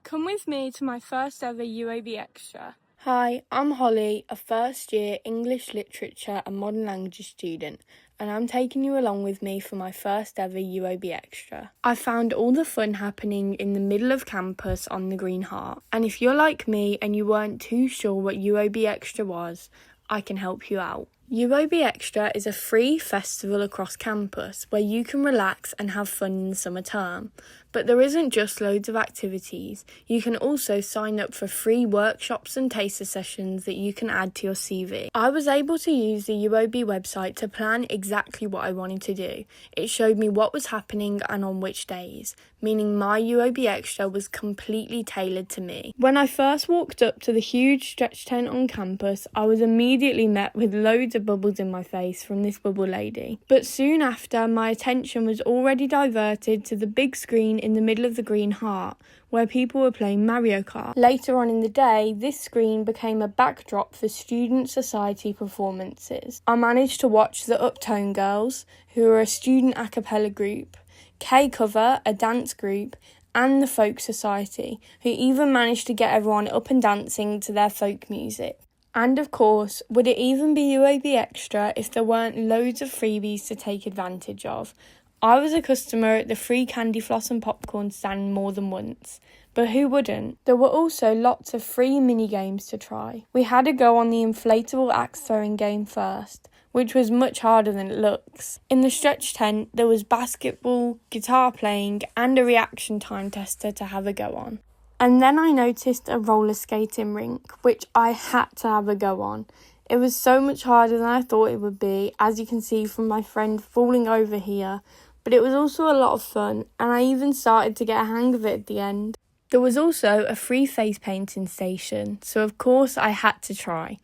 Come with me to my first ever UoB Extra. Hi, I'm Holly, a first year English Literature and Modern Languages student, and I'm taking you along with me for my first ever UoB Extra. I found all the fun happening in the middle of campus on the Green Heart, and if you're like me and you weren't too sure what UoB Extra was, I can help you out. UoB Extra is a free festival across campus where you can relax and have fun in the summer term. But there isn't just loads of activities. You can also sign up for free workshops and taster sessions that you can add to your CV. I was able to use the UoB website to plan exactly what I wanted to do. It showed me what was happening and on which days, meaning my UoB Extra was completely tailored to me. When I first walked up to the huge stretch tent on campus, I was immediately met with loads of bubbles in my face from this bubble lady. But soon after, my attention was already diverted to the big screen in the middle of the Green Heart, where people were playing Mario Kart. Later on in the day, this screen became a backdrop for student society performances. I managed to watch the Uptone Girls, who are a student a cappella group, K-Cover, a dance group, and the Folk Society, who even managed to get everyone up and dancing to their folk music. And of course, would it even be UoB Extra if there weren't loads of freebies to take advantage of? I was a customer at the free candy floss and popcorn stand more than once, but who wouldn't? There were also lots of free mini games to try. We had a go on the inflatable axe throwing game first, which was much harder than it looks. In the stretch tent, there was basketball, guitar playing, and a reaction time tester to have a go on. And then I noticed a roller skating rink, which I had to have a go on. It was so much harder than I thought it would be, as you can see from my friend falling over here, but it was also a lot of fun, and I even started to get a hang of it at the end. There was also a free face painting station, so of course I had to try.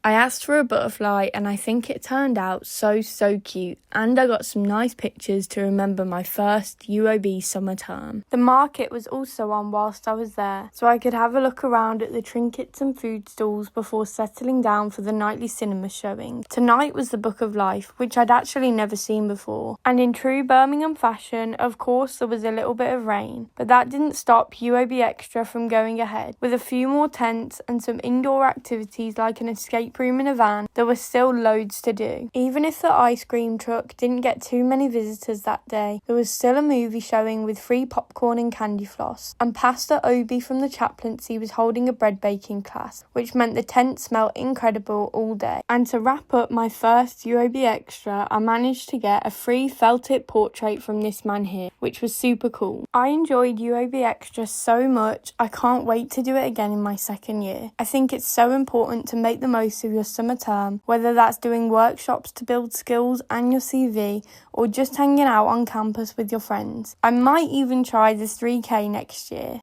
I asked for a butterfly and I think it turned out so cute, and I got some nice pictures to remember my first UoB summer term. The market was also on whilst I was there, so I could have a look around at the trinkets and food stalls before settling down for the nightly cinema showing. Tonight was the Book of Life, which I'd actually never seen before, and in true Birmingham fashion, of course there was a little bit of rain, but that didn't stop UoB Extra from going ahead. With a few more tents and some indoor activities like an escape room in a van, there was still loads to do. Even if the ice cream truck didn't get too many visitors that day, there was still a movie showing with free popcorn and candy floss, and Pastor Obi from the chaplaincy was holding a bread baking class, which meant the tent smelled incredible all day. And to wrap up my first UoB Extra, I managed to get a free felt-tip portrait from this man here, which was super cool. I enjoyed UoB Extra so much, I can't wait to do it again in my second year. I think it's so important to make the most of your summer term, whether that's doing workshops to build skills and your CV, or just hanging out on campus with your friends. I might even try the 3K next year.